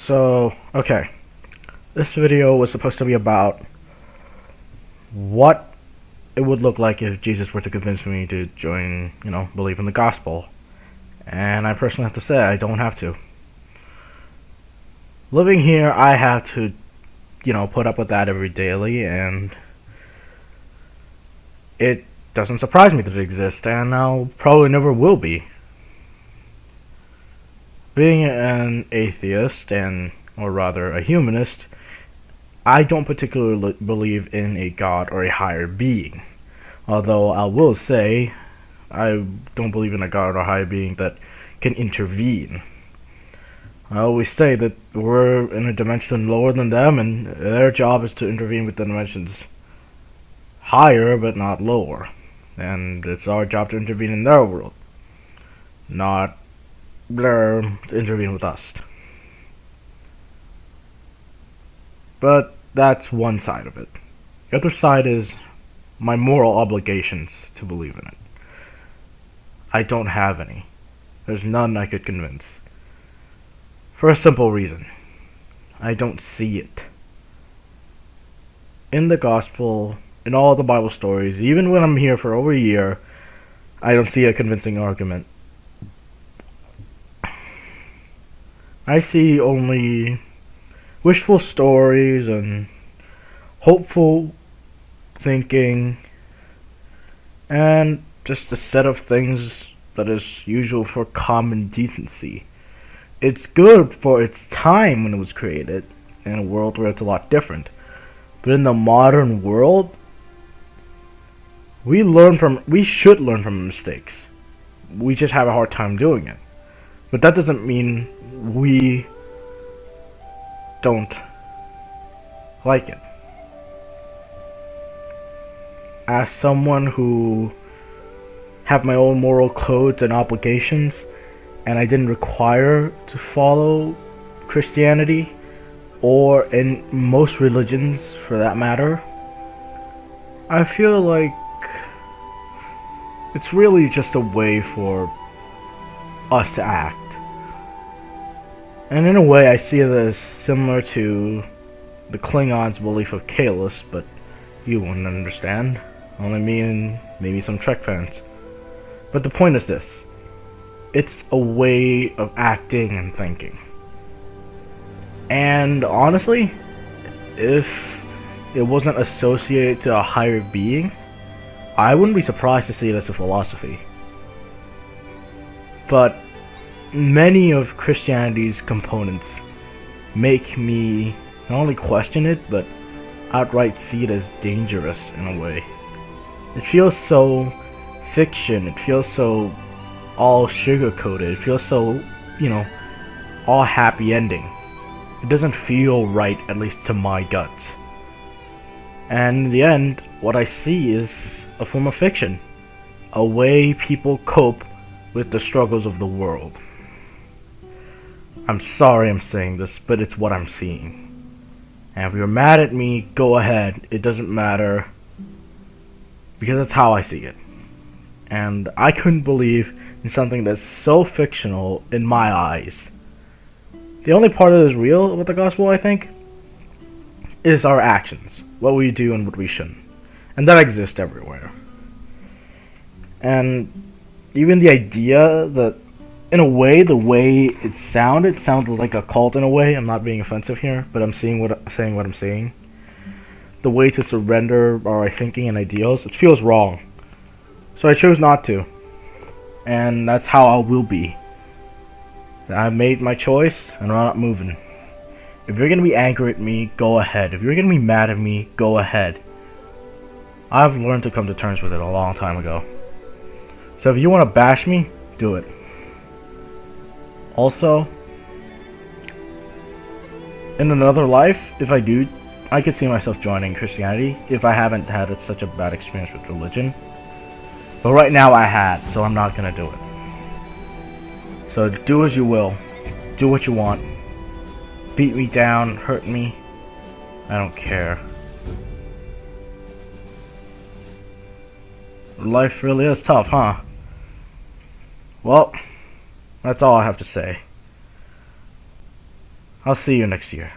Okay. This video was supposed to be about what it would look like if Jesus were to convince me to join, believe in the gospel. And I personally have to say, I don't have to. Living here, I have to, put up with that every daily, and it doesn't surprise me that it exists, and I'll probably never will be. Being an atheist, or rather a humanist, I don't particularly believe in a god or a higher being. Although I will say, I don't believe in a god or higher being that can intervene. I always say that we're in a dimension lower than them, and their job is to intervene with the dimensions higher but not lower. And it's our job to intervene in their world, not their to intervene with us. But that's one side of it. The other side is my moral obligations to believe in it. I don't have any. There's none I could convince. For a simple reason. I don't see it. In the gospel, in all the Bible stories, even when I'm here for over a year, I don't see a convincing argument. I see only wishful stories and hopeful thinking and just a set of things that is usual for common decency. It's good for its time when it was created in a world where it's a lot different. But in the modern world, we should learn from mistakes. We just have a hard time doing it. But that doesn't mean we don't like it. As someone who have my own moral codes and obligations, and I didn't require to follow Christianity, or in most religions for that matter, I feel like it's really just a way for us to act. And in a way, I see it as similar to the Klingons' belief of Kalis, but you wouldn't understand. Only me and maybe some Trek fans. But the point is this. It's a way of acting and thinking. And honestly, if it wasn't associated to a higher being, I wouldn't be surprised to see it as a philosophy. But many of Christianity's components make me not only question it, but outright see it as dangerous in a way. It feels so fiction, it feels so all sugar-coated, it feels so, all happy ending. It doesn't feel right, at least to my guts. And in the end, what I see is a form of fiction. A way people cope with the struggles of the world. I'm sorry I'm saying this, but it's what I'm seeing. And if you're mad at me, go ahead. It doesn't matter. Because that's how I see it. And I couldn't believe in something that's so fictional in my eyes. The only part that is real with the gospel, I think, is our actions. What we do and what we shouldn't. And that exists everywhere. And even the idea that, in a way, the way it sounded like a cult in a way. I'm not being offensive here, but I'm saying what I'm saying. The way to surrender our thinking and ideals, it feels wrong. So I chose not to. And that's how I will be. I've made my choice, and I'm not moving. If you're going to be angry at me, go ahead. If you're going to be mad at me, go ahead. I've learned to come to terms with it a long time ago. So if you want to bash me, do it. Also, in another life, if I do, I could see myself joining Christianity if I haven't had such a bad experience with religion. But right now I had, so I'm not going to do it. So do as you will. Do what you want. Beat me down, hurt me. I don't care. Life really is tough, huh? Well, that's all I have to say. I'll see you next year.